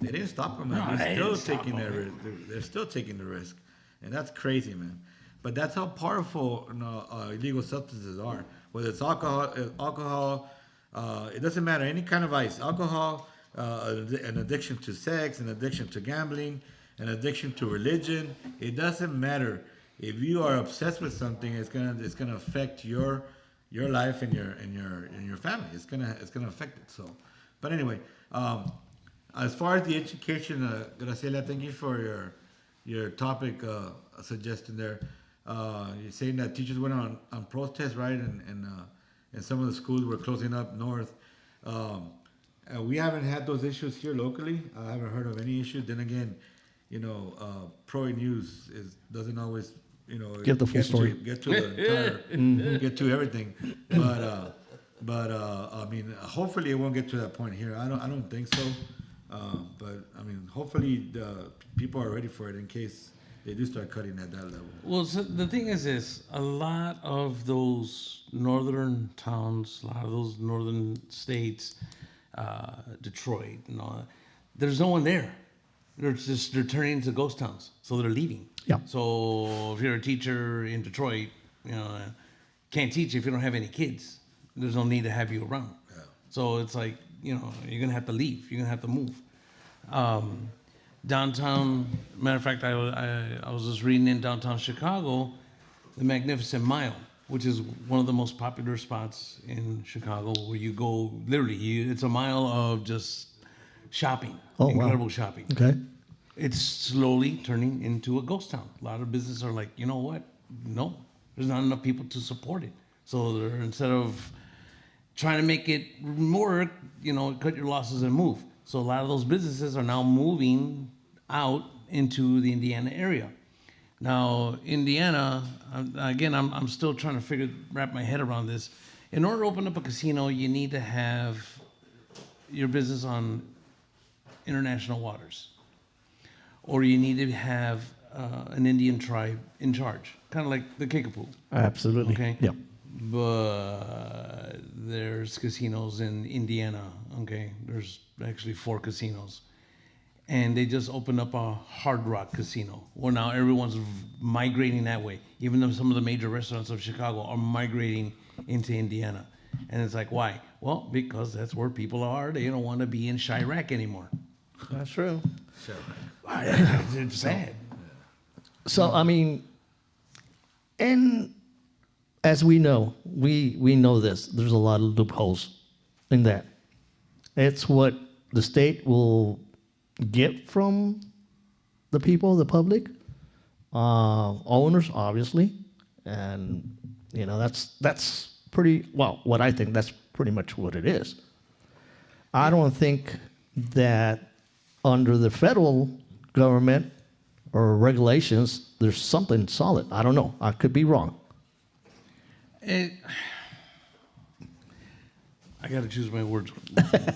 They didn't stop them. Man. They're still taking their risk. They're still taking the risk, and that's crazy, man. But that's how powerful illegal substances are. Whether it's alcohol, it doesn't matter. Any kind of vice, alcohol, an addiction to sex, an addiction to gambling, an addiction to religion. It doesn't matter. If you are obsessed with something, it's gonna affect your life and your family. It's gonna affect it. So, but anyway. As far as the education, Graciela, thank you for your topic suggestion there. You're saying that teachers went on protest, right? And some of the schools were closing up north. We haven't had those issues here locally. I haven't heard of any issues. Then again, Pro News doesn't always, Get the full story. Get to the entire, get to everything. But I mean, hopefully it won't get to that point here. I don't think so. But I mean, hopefully the people are ready for it in case they do start cutting at that level. Well, so the thing is a lot of those northern towns, a lot of those northern states, Detroit and all that, there's no one there. They're turning into ghost towns, so they're leaving. Yeah. So if you're a teacher in Detroit, can't teach if you don't have any kids. There's no need to have you around. Yeah. So it's like, you're gonna have to leave. You're gonna have to move. Downtown, matter of fact, I was just reading in downtown Chicago, the Magnificent Mile, which is one of the most popular spots in Chicago, where you go literally. It's a mile of just shopping, incredible shopping. Okay. It's slowly turning into a ghost town. A lot of businesses are like, you know what? No, there's not enough people to support it. So they're, instead of trying to make it work, cut your losses and move. So a lot of those businesses are now moving out into the Indiana area. Now, Indiana, again, I'm still trying to wrap my head around this. In order to open up a casino, you need to have your business on international waters, or you need to have an Indian tribe in charge, kind of like the Kickapoo. Absolutely. Okay. Yep. But there's casinos in Indiana. Okay, there's actually 4 casinos, and they just opened up a Hard Rock casino. Well, now everyone's migrating that way. Even though some of the major restaurants of Chicago are migrating into Indiana, and it's like, why? Well, because that's where people are. They don't want to be in Chirac anymore. That's true. It's sad. So, I mean, and as we know, we know this, there's a lot of loopholes in that. It's what the state will get from the people, the public, owners, obviously. And, that's pretty, well, what I think, that's pretty much what it is. I don't think that under the federal government or regulations, there's something solid. I don't know. I could be wrong. I got to choose my words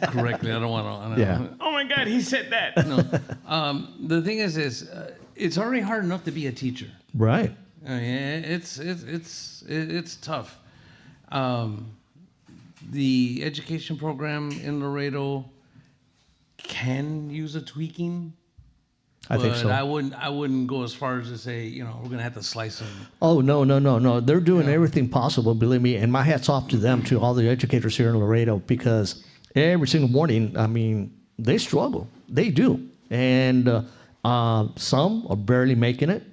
correctly. I don't want to. Yeah. Oh my God, he said that. No. The thing is, it's already hard enough to be a teacher. Right. It's tough. The education program in Laredo can use a tweaking. I think so. I wouldn't go as far as to say, we're gonna have to slice them. Oh, no. They're doing everything possible, believe me. And my hat's off to them, to all the educators here in Laredo, because every single morning, I mean, they struggle. They do. And some are barely making it.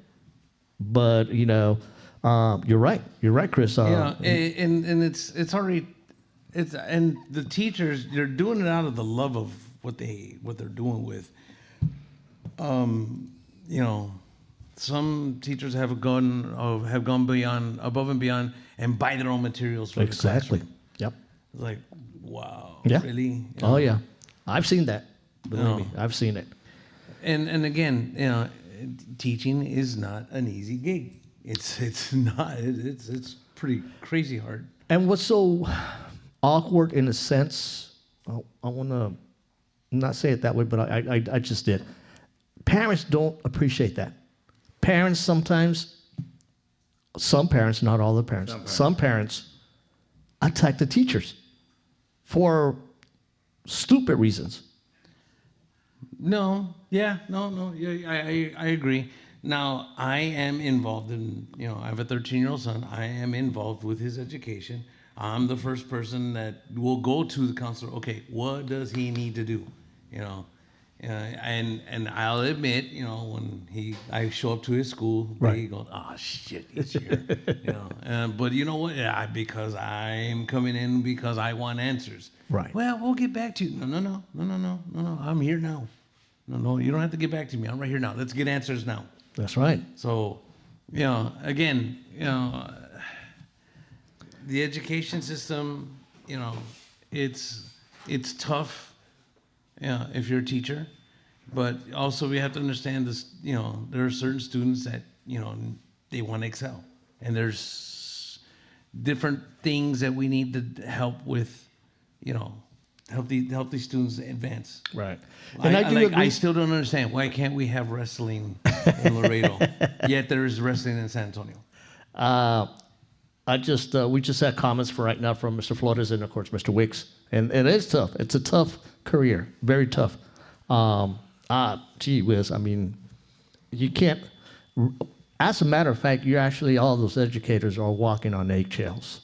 But, you're right. You're right, Chris. And it's already, and the teachers, they're doing it out of the love of what they're doing with. Some teachers have gone above and beyond and buy their own materials for exactly. the classroom. Yep. It's like, wow, yeah. Really? Oh yeah, I've seen that. Believe me, I've seen it. And again, teaching is not an easy gig. It's not. It's pretty crazy hard. And what's so awkward in a sense, I want to not say it that way, but I just did. Parents don't appreciate that. Parents sometimes, some parents, not all the parents, some parents attack the teachers for stupid reasons. No, yeah, no, yeah, I agree. Now, I am involved in, I have a 13-year-old son. I am involved with his education. I'm the first person that will go to the counselor. Okay, what does he need to do? And I'll admit, when I show up to his school, he goes, "Oh shit, he's here." But you know what? Yeah, because I'm coming in because I want answers. Right. Well, we'll get back to you. No. I'm here now. No, you don't have to get back to me. I'm right here now. Let's get answers now. That's right. So, again, the education system, it's tough, if you're a teacher, but also we have to understand this. There are certain students that they want to excel, and there's different things that we need to help with, help these students advance. Right. And I do agree. I still don't understand, why can't we have wrestling in Laredo, yet there is wrestling in San Antonio? We just had comments for right now from Mr. Flores and of course Mr. Wicks, and it's tough. It's a tough career, very tough. Gee whiz, I mean, you can't. As a matter of fact, you're actually, all those educators are walking on eggshells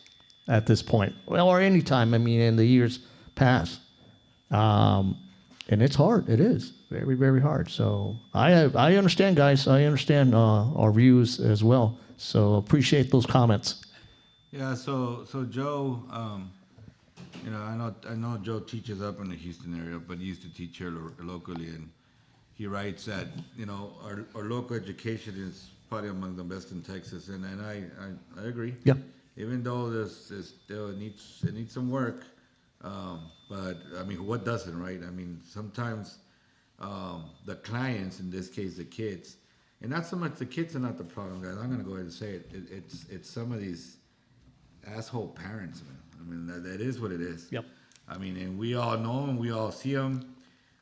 at this point, well, or any time. I mean, in the years past, and it's hard. It is very, very hard. So I understand, guys. I understand our views as well. So appreciate those comments. Yeah. So Joe, I know Joe teaches up in the Houston area, but he used to teach here locally, and he writes that our local education is probably among the best in Texas, and I agree. Yeah. Even though it needs some work, but I mean, what doesn't, right? I mean, sometimes the clients, in this case, the kids, and not so much the kids are not the problem, guys. I'm gonna go ahead and say it. It's some of these asshole parents, man. I mean, that is what it is. Yep. I mean, and we all know them, we all see them,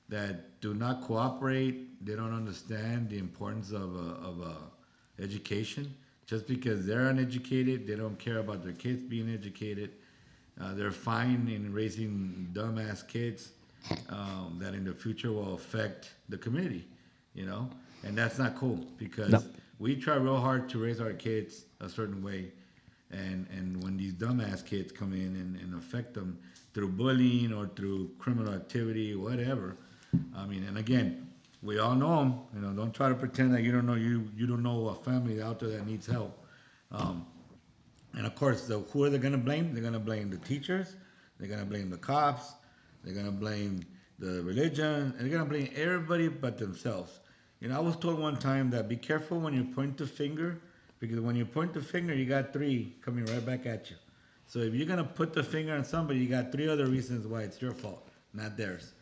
that do not cooperate. They don't understand the importance of education. Just because they're uneducated, they don't care about their kids being educated. They're fine in raising dumbass kids that in the future will affect the community, and that's not cool, because we try real hard to raise our kids a certain way, and when these dumbass kids come in and affect them through bullying or through criminal activity, whatever. I mean, and again, we all know them. Don't try to pretend that you don't know a family out there that needs help. And of course, who are they going to blame? They're going to blame the teachers. They're going to blame the cops. They're going to blame the religion. And they're going to blame everybody but themselves. I was told one time that be careful when you point the finger, because when you point the finger, you got three coming right back at you. So if you're going to put the finger on somebody, you got three other reasons why it's your fault, not theirs.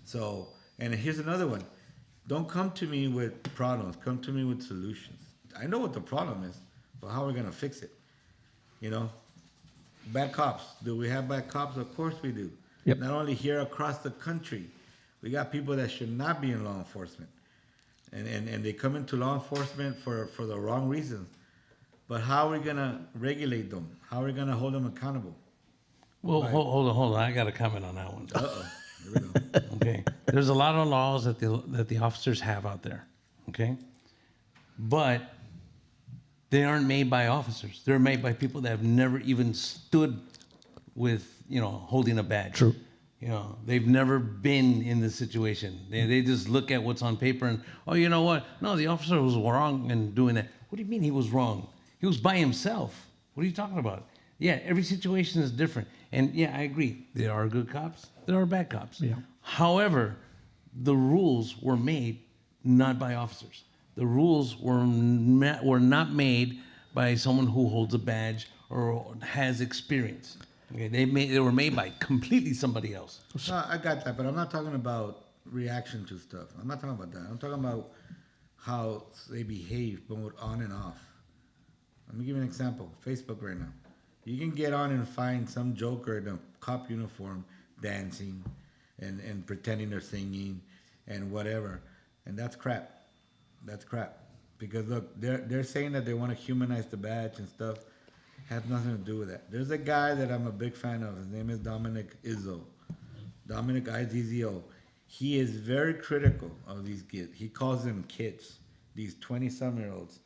So, and here's another one. Don't come to me with problems. Come to me with solutions. I know what the problem is, but how are we going to fix it? Bad cops. Do we have bad cops? Of course we do. Yep. Not only here, across the country. We got people that should not be in law enforcement. And they come into law enforcement for the wrong reasons. But how are we going to regulate them? How are we going to hold them accountable? Well, right. Hold on. I got a comment on that one. Uh-oh. Here we go. Okay. There's a lot of laws that the officers have out there. Okay. But they aren't made by officers. They're made by people that have never even stood with, holding a badge. True. They've never been in this situation. They just look at what's on paper and, oh, you know what? No, the officer was wrong in doing that. What do you mean he was wrong? He was by himself. What are you talking about? Yeah, every situation is different. And yeah, I agree. There are good cops. There are bad cops. Yeah. However, the rules were made not by officers. The rules were not made by someone who holds a badge or has experience. Okay, they were made by completely somebody else. No, I got that, but I'm not talking about reaction to stuff. I'm not talking about that. I'm talking about how they behave both on and off. Let me give you an example. Facebook right now. You can get on and find some joker in a cop uniform dancing and pretending they're singing and whatever. And that's crap. That's crap. Because look, they're saying that they want to humanize the badge and stuff. Has nothing to do with that. There's a guy that I'm a big fan of. His name is Dominic Izzo. Dominic Izzo. He is very critical of these kids. He calls them kids, these 20-some-year-olds.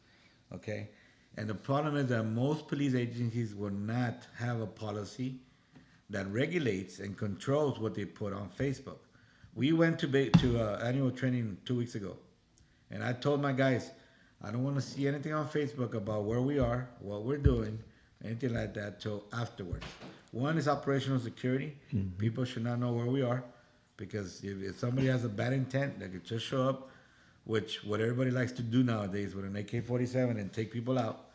Okay? And the problem is that most police agencies will not have a policy that regulates and controls what they put on Facebook. We went to annual training 2 weeks ago, and I told my guys, I don't want to see anything on Facebook about where we are, what we're doing, anything like that till afterwards. One is operational security. Mm-hmm. People should not know where we are, because if somebody has a bad intent, they could just show up, which what everybody likes to do nowadays with an AK-47 and take people out.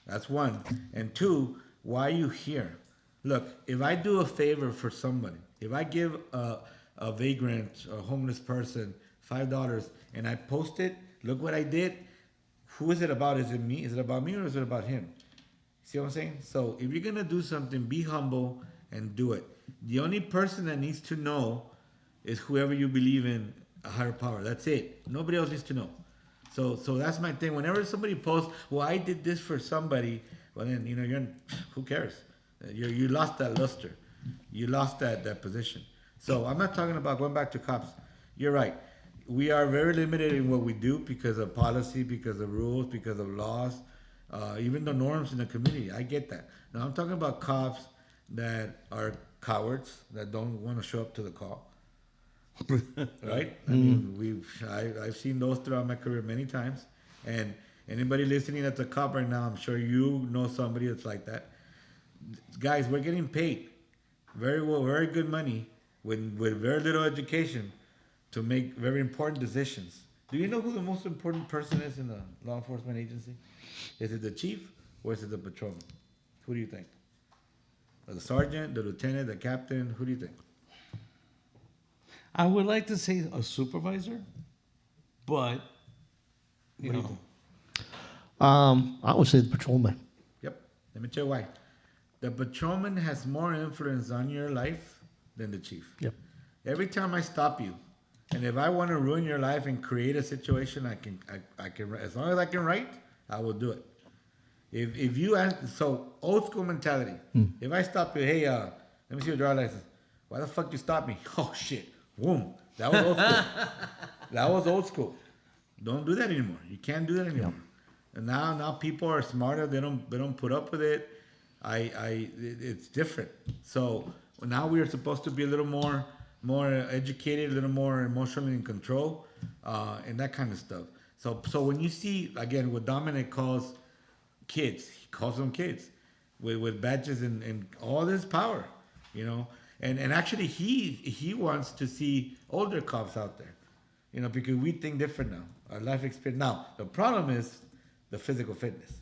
That's one. And two, why are you here? Look, if I do a favor for somebody, if I give a vagrant, a homeless person $5 and I post it, look what I did. Who is it about? Is it me? Is it about me or is it about him? See what I'm saying? So if you're gonna do something, be humble and do it. The only person that needs to know is whoever you believe in, a higher power. That's it. Nobody else needs to know. So that's my thing. Whenever somebody posts, well, I did this for somebody, well then, who cares? You lost that luster. You lost that position. So I'm not talking about going back to cops. You're right. We are very limited in what we do because of policy, because of rules, because of laws, even the norms in the community. I get that. Now I'm talking about cops that are cowards, that don't want to show up to the call. Right? I mean, I've seen those throughout my career many times. And anybody listening that's a cop right now, I'm sure you know somebody that's like that. Guys, we're getting paid very well, very good money with very little education to make very important decisions. Do you know who the most important person is in a law enforcement agency? Is it the chief or is it the patrolman? Who do you think? The sergeant, the lieutenant, the captain? Who do you think? I would like to say a supervisor, but you know. I would say the patrolman. Yep. Let me tell you why. The patrolman has more influence on your life than the chief. Yep. Every time I stop you, and if I want to ruin your life and create a situation, I can, as long as I can write, I will do it. If you so old school mentality. If I stop you, hey, let me see your driver's license. Why the fuck you stop me? Oh shit, boom. That was old school. That was old school. Don't do that anymore. You can't do that anymore. Yeah. And now people are smarter. They don't put up with it. It's different. So now we are supposed to be a little more educated, a little more emotionally in control, and that kind of stuff. So when you see, again, what Dominic calls kids, he calls them kids with badges and all this power, and actually he wants to see older cops out there, because we think different now, our life experience. Now, the problem is the physical fitness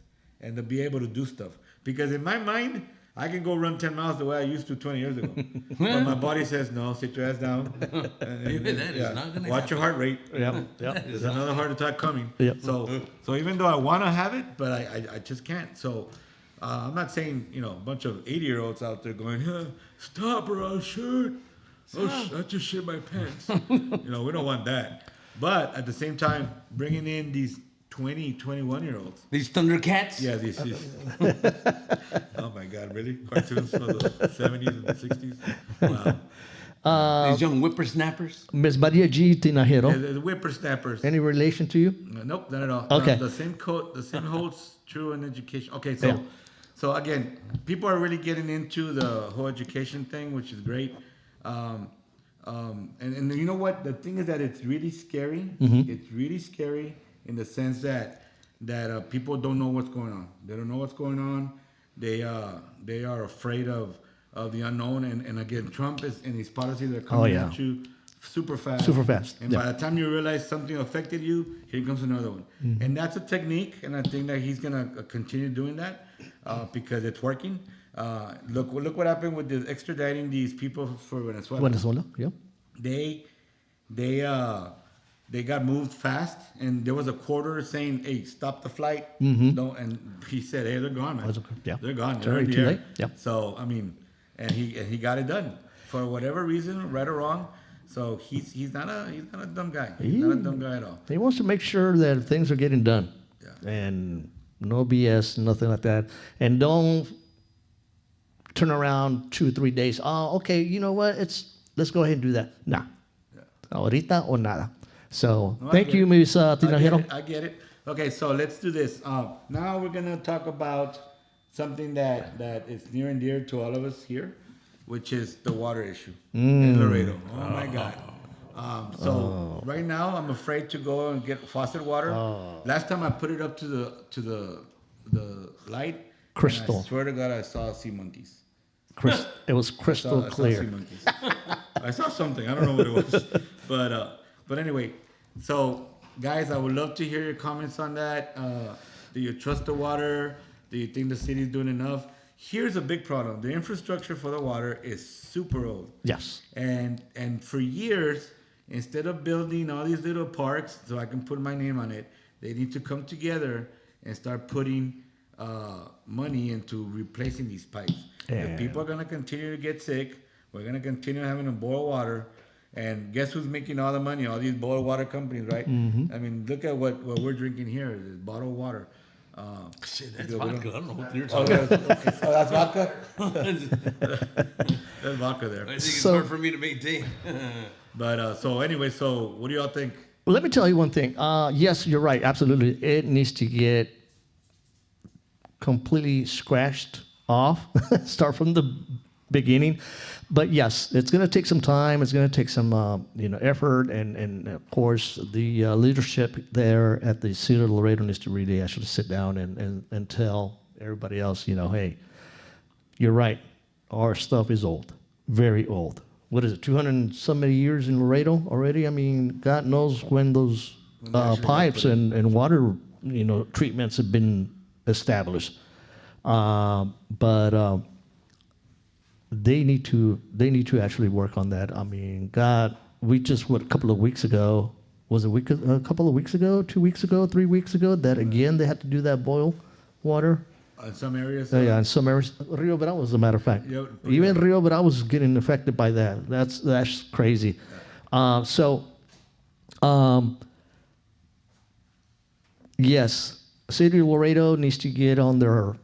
and to be able to do stuff. Because in my mind, I can go run 10 miles the way I used to 20 years ago. But my body says, no, sit your ass down. Watch your heart rate. Yeah. There's another heart attack coming. Yep. So even though I want to have it, but I just can't. So I'm not saying, a bunch of 80-year-olds out there going, stop or I'll shoot. I just shit my pants. We don't want that. But at the same time, bringing in these 20, 21-year-olds. These Thundercats? Yeah, these. Oh my God, really? Cartoons from the 70s and the 60s? Wow. These young whippersnappers? Miss Maria G. Tinajero. Yeah, the whippersnappers. Any relation to you? Nope, not at all. Okay. The same holds true in education. Okay, so again, people are really getting into the whole education thing, which is great. And you know what? The thing is that it's really scary. Mm-hmm. It's really scary in the sense that people don't know what's going on. They don't know what's going on. They are afraid of the unknown. And again, Trump and his policies are coming at you super fast. Super fast. And by the time you realize something affected you, here comes another one. Mm-hmm. And that's a technique, and I think that he's gonna continue doing that because it's working. Look what happened with the extraditing these people for Venezuela. Yeah. They they got moved fast, and there was a quarter saying, "Hey, stop the flight." No, and he said, "Hey, they're gone, man. Yeah. They're gone. It's They're in already the too air." late. Yeah. So I mean, and he got it done for whatever reason, right or wrong. So he's not a dumb guy. He's not a dumb guy at all. He wants to make sure that things are getting done. Yeah. And no BS, nothing like that. And don't turn around 2 or 3 days. Oh, okay, you know what? Let's go ahead and do that. Nah. Ahorita o nada. So No, thank you, Ms. Tinajero. I get it. Okay, so let's do this. Now we're gonna talk about something that is near and dear to all of us here, which is the water issue in Laredo. Oh my God. So right now I'm afraid to go and get faucet water. Last time I put it up to the light, Crystal. and I swear to God, I saw sea monkeys. It was crystal I saw clear. sea monkeys. I saw something. I don't know what it was, but anyway. So guys, I would love to hear your comments on that. Do you trust the water? Do you think the city is doing enough? Here's a big problem: the infrastructure for the water is super old. Yes. And for years, instead of building all these little parks so I can put my name on it, they need to come together and start putting money into replacing these pipes. If people are gonna continue to get sick, we're gonna continue having to boil water. And guess who's making all the money? All these boiled water companies, right? I mean, look at what we're drinking here. It's bottled water. That's vodka. I don't know what you're Oh, talking about. that's vodka? There's vodka there. I think it's So- hard for me to maintain. But so anyway, so what do y'all think? Well, let me tell you one thing. Yes, you're right. Absolutely. It needs to get completely scratched off, start from the beginning. But yes, it's going to take some time. It's going to take some effort, and of course the leadership there at the City of Laredo needs to really actually sit down and tell everybody else, hey, you're right. Our stuff is old, very old. What is it, 200 and so many years in Laredo already? I mean, God knows when those pipes and water treatments have been established. But they need to actually work on that. I mean, God, we just a couple of weeks ago, was it a couple of weeks ago, 2 weeks ago, 3 weeks ago, that again they had to do that boil water. In some areas. Yeah, in some areas, Rio Bravo, as a matter of fact. Yeah, Even Rio Bravo was getting affected by that. That's crazy. Yes, City of Laredo needs to get on their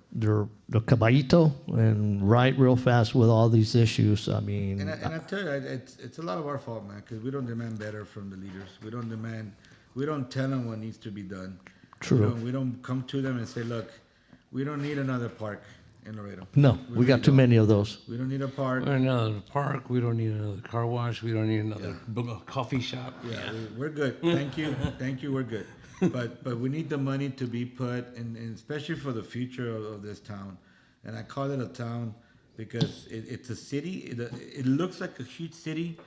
caballito and ride real fast with all these issues. I mean, And I tell you, it's a lot of our fault, man, because we don't demand better from the leaders. We don't tell them what needs to be done. True. We don't come to them and say, look, we don't need another park in Laredo. no, we got too many of those. We don't need a park. We don't need another park. We don't need another car wash. We don't need another coffee shop. Yeah, we're good. Thank you. Thank you. We're good. But we need the money to be put, and especially for the future of this town. And I call it a town because it's a city. It looks like a huge city,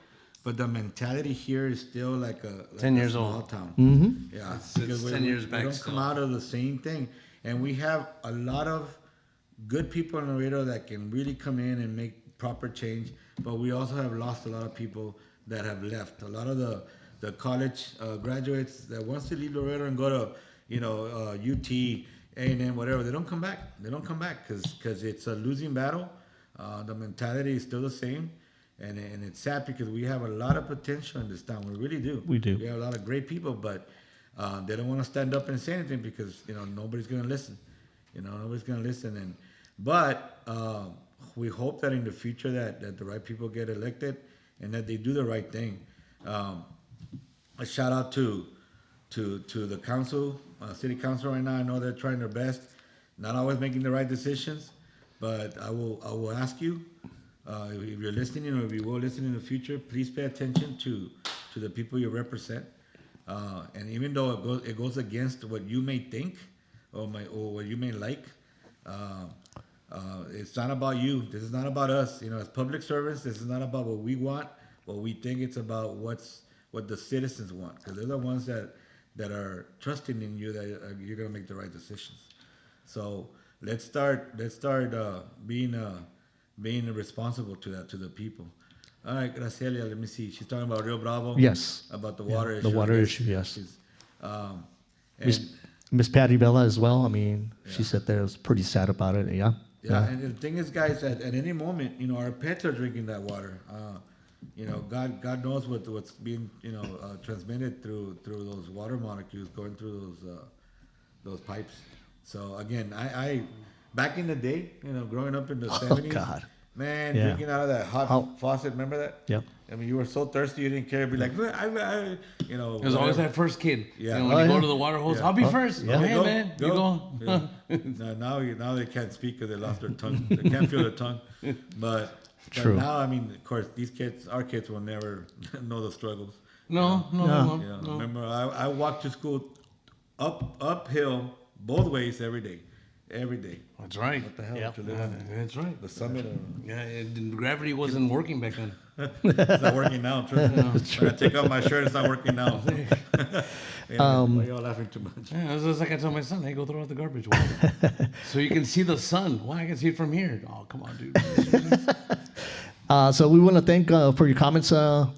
but the mentality here is still like a 10 years small old. town. Mm-hmm. Yeah, It's because 10 years back We don't still. come out of the same thing, and we have a lot of good people in Laredo that can really come in and make proper change. But we also have lost a lot of people that have left. A lot of the college graduates that wants to leave Laredo and go to UT, A&M, whatever, they don't come back. They don't come back because it's a losing battle. The mentality is still the same. And it's sad because we have a lot of potential in this town. We really do. We do. We have a lot of great people, but they don't want to stand up and say anything because nobody's going to listen. Nobody's going to listen. But we hope that in the future that the right people get elected and that they do the right thing. A shout out to the council, city council right now. I know they're trying their best, not always making the right decisions, but I will ask you if you're listening or if you will listen in the future, please pay attention to the people you represent. And even though it goes against what you may think or what you may like, it's not about you. This is not about us. As public servants, this is not about what we want, what we think. It's about what the citizens want, because they're the ones that are trusting in you that you're gonna make the right decisions. So let's start being responsible to the people. All right, Graciela, let me see. She's talking about Rio Bravo. Yes. About the Yeah, water issue. the water I guess. issue, yes. Um, Miss and Miss Patty Bella as well. I mean, she said that was pretty sad about it. Yeah. yeah, and the thing is, guys, at any moment, our pets are drinking that water. God knows what's being, transmitted through those water molecules going through those pipes. So again, I back in the day, growing up in the Oh '70s, God. man, Yeah. drinking out of that hot How- faucet. Remember that? Yep. I mean, you were so thirsty, you didn't care. Be like, There's always whatever. that first kid. Yeah. And when Oh, you go yeah. to the water hose, Yeah. I'll be Oh, first. yeah. Oh, hey, Go, man, you go. Yeah. now they can't speak because they lost their tongue. They can't feel their tongue. But True. now, I mean, of course, our kids will never know the struggles. No. Remember, I walked to school uphill both ways every day. That's right. What the hell? Yep. Did you live on That's right. the summit? Yeah, gravity wasn't working back then. It's not working now. Trust me. When I take off my shirt, it's not working now. Why y'all laughing too much? Yeah, it's like I tell my son, hey, go throw out the garbage. Why? So you can see the sun. Why? I can see it from here. Oh, come on, dude. So we want to thank for your comments. Yeah,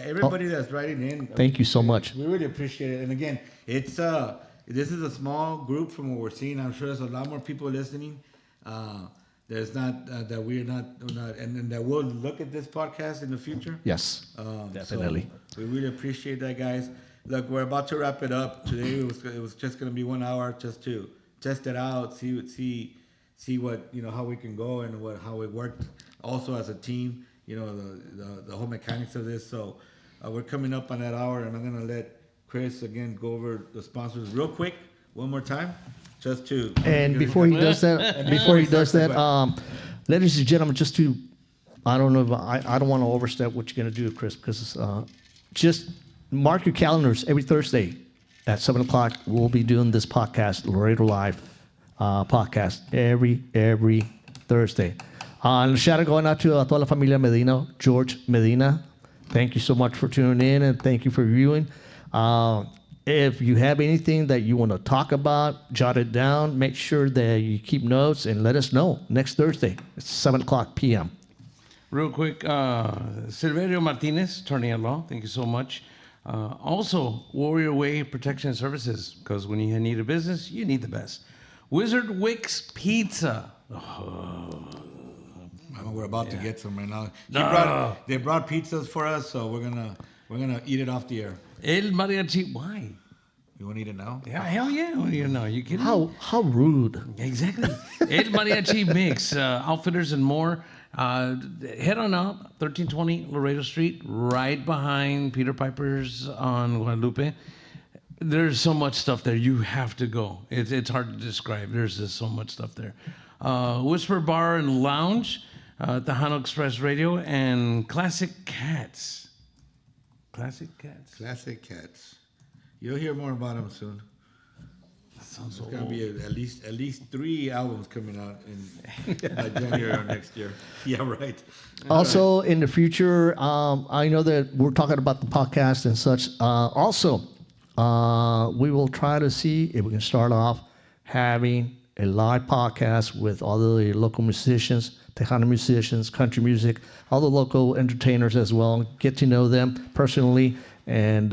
everybody that's writing in. Thank you so much. We really appreciate it. And again, it's this is a small group from what we're seeing. I'm sure there's a lot more people listening. There's not that we're not and that we'll look at this podcast in the future. Yes. Definitely. So we really appreciate that, guys. Look, we're about to wrap it up. Today it was just going to be 1 hour just to test it out, see what how we can go and how it worked. Also as a team, the whole mechanics of this. So we're coming up on that hour, and I'm gonna let Chris again go over the sponsors real quick one more time, just to. And before he does that, ladies and gentlemen, just to, I don't know if I don't want to overstep what you're gonna do, Chris, because just mark your calendars every Thursday at 7:00. We'll be doing this podcast, Laredo Live podcast, every Thursday. And a shout out going out to toda la familia Medina, George Medina. Thank you so much for tuning in, and thank you for viewing. If you have anything that you want to talk about, jot it down. Make sure that you keep notes and let us know next Thursday. It's 7:00 p.m. Real quick, Silverio Martinez, attorney at law. Thank you so much. Also, Warrior Way Protection Services, because when you need a business, you need the best. Wizard Wicks Pizza. We're about to get some right now. They brought pizzas for us, so we're gonna eat it off the air. El Mariachi. Why? You want to eat it now? Yeah, hell yeah. You know, you kidding? How rude. Exactly. El Mariachi Mix, Outfitters and more. Head on out, 1320 Laredo Street, right behind Peter Piper's on Guadalupe. There's so much stuff there. You have to go. It's hard to describe. There's just so much stuff there. Whisper Bar and Lounge, Tejano Express Radio, and Classic Cats. Classic Cats. Classic Cats. You'll hear more about them soon. That sounds so There's gonna old. be at least 3 albums coming out in by January or next year. Yeah, right. Also, in the future, I know that we're talking about the podcast and such. We will try to see if we can start off having a live podcast with all the local musicians, Tejano musicians, country music, all the local entertainers as well. Get to know them personally, and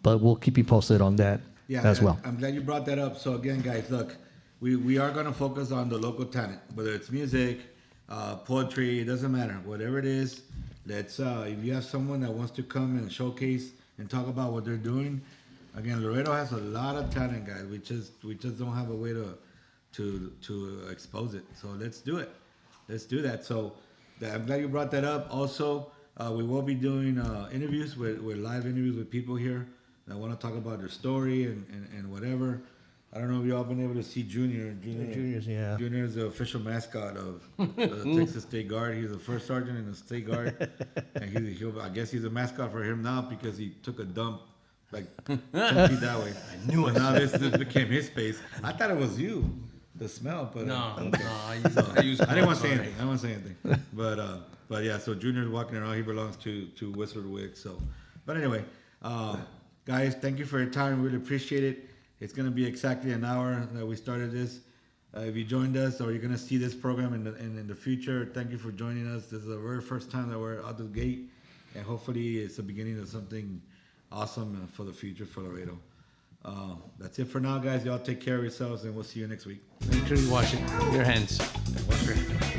but we'll keep you posted on that as well. I'm glad you brought that up. So again, guys, look, we are going to focus on the local talent, whether it's music, poetry, it doesn't matter. Whatever it is, let's. If you have someone that wants to come and showcase and talk about what they're doing, again, Laredo has a lot of talent, guys. We just don't have a way to expose it. So let's do it. Let's do that. So I'm glad you brought that up. Also, we will be doing interviews with live interviews with people here that want to talk about their story and whatever. I don't know if y'all been able to see Junior. Juniors, yeah. Junior is the official mascot of the Texas State Guard. He's the first sergeant in the State Guard, and I guess he's a mascot for him now because he took a dump like 10 feet that way. I knew it. Now this became his space. I thought it was you, the smell, but No, okay. I didn't want to say anything. I don't want to say anything. But yeah, so Junior's walking around. He belongs to Wizard Wig. So, but anyway, guys, thank you for your time. Really appreciate it. It's gonna be exactly an hour that we started this. If you joined us or you're gonna see this program in the future, thank you for joining us. This is the very first time that we're out the gate, and hopefully it's the beginning of something awesome for the future for Laredo. That's it for now, guys. Y'all take care of yourselves, and we'll see you next week. Make sure you wash it. Your hands. Wash your hands.